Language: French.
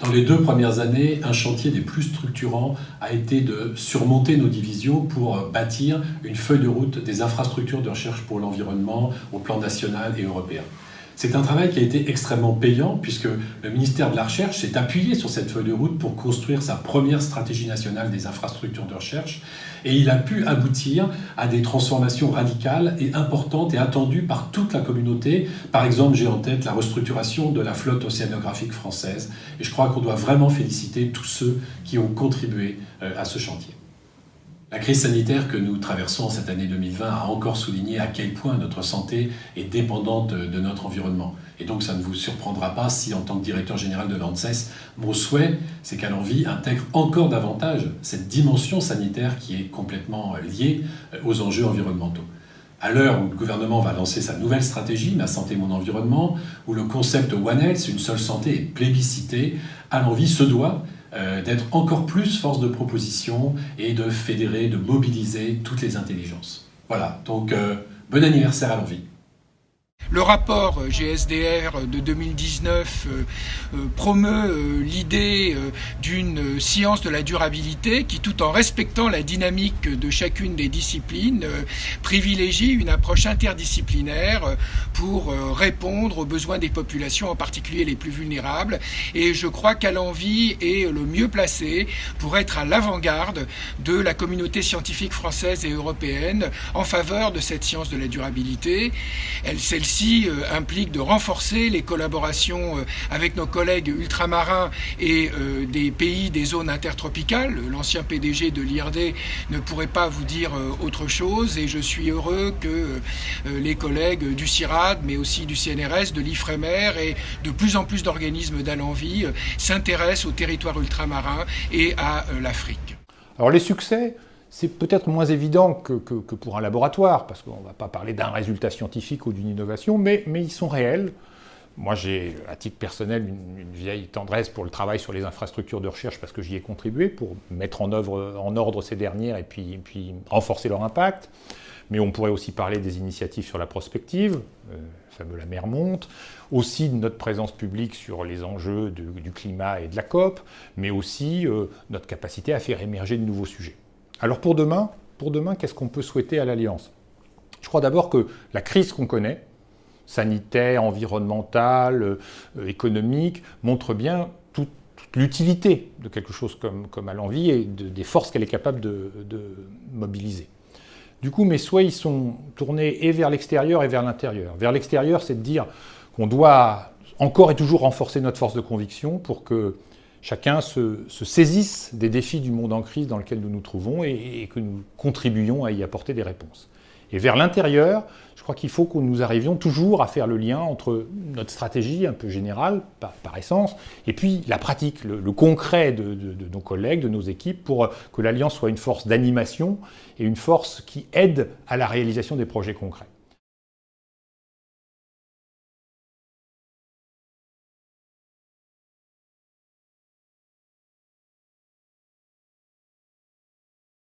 Dans les 2 premières années, un chantier des plus structurants a été de surmonter nos divisions pour bâtir une feuille de route des infrastructures de recherche pour l'environnement au plan national et européen. C'est un travail qui a été extrêmement payant puisque le ministère de la Recherche s'est appuyé sur cette feuille de route pour construire sa première stratégie nationale des infrastructures de recherche et il a pu aboutir à des transformations radicales et importantes et attendues par toute la communauté. Par exemple, j'ai en tête la restructuration de la flotte océanographique française et je crois qu'on doit vraiment féliciter tous ceux qui ont contribué à ce chantier. La crise sanitaire que nous traversons cette année 2020 a encore souligné à quel point notre santé est dépendante de notre environnement. Et donc ça ne vous surprendra pas si, en tant que directeur général de l'ANSES, mon souhait, c'est qu'Alenvie intègre encore davantage cette dimension sanitaire qui est complètement liée aux enjeux environnementaux. À l'heure où le gouvernement va lancer sa nouvelle stratégie, Ma santé, mon environnement, où le concept One Health, une seule santé, est plébiscité, Alenvie se doit d'être encore plus force de proposition et de fédérer, de mobiliser toutes les intelligences. Voilà, donc bon anniversaire à Alenvie. Le rapport GSDR de 2019 promeut l'idée d'une science de la durabilité qui, tout en respectant la dynamique de chacune des disciplines, privilégie une approche interdisciplinaire pour répondre aux besoins des populations, en particulier les plus vulnérables. Et je crois qu'Alenvie est le mieux placé pour être à l'avant-garde de la communauté scientifique française et européenne en faveur de cette science de la durabilité. Celle-ci implique de renforcer les collaborations avec nos collègues ultramarins et des pays des zones intertropicales. L'ancien PDG de l'IRD ne pourrait pas vous dire autre chose et je suis heureux que les collègues du CIRAD, mais aussi du CNRS, de l'IFREMER et de plus en plus d'organismes d'Alenvie s'intéressent au territoire ultramarin et à l'Afrique. Alors les succès, c'est peut-être moins évident que pour un laboratoire, parce qu'on ne va pas parler d'un résultat scientifique ou d'une innovation, mais ils sont réels. Moi, j'ai, à titre personnel, une vieille tendresse pour le travail sur les infrastructures de recherche, parce que j'y ai contribué pour mettre en ordre ces dernières et puis renforcer leur impact. Mais on pourrait aussi parler des initiatives sur la prospective, le fameux La mer monte, aussi de notre présence publique sur les enjeux du climat et de la COP, mais aussi notre capacité à faire émerger de nouveaux sujets. Alors pour demain, qu'est-ce qu'on peut souhaiter à l'Alliance ? Je crois d'abord que la crise qu'on connaît, sanitaire, environnementale, économique, montre bien toute l'utilité de quelque chose comme Alenvie et des forces qu'elle est capable de mobiliser. Du coup, mes souhaits ils sont tournés et vers l'extérieur et vers l'intérieur. Vers l'extérieur, c'est de dire qu'on doit encore et toujours renforcer notre force de conviction pour que chacun se saisisse des défis du monde en crise dans lequel nous nous trouvons et que nous contribuions à y apporter des réponses. Et vers l'intérieur, je crois qu'il faut que nous arrivions toujours à faire le lien entre notre stratégie un peu générale, par essence, et puis la pratique, le concret de nos collègues, de nos équipes, pour que l'Alliance soit une force d'animation et une force qui aide à la réalisation des projets concrets.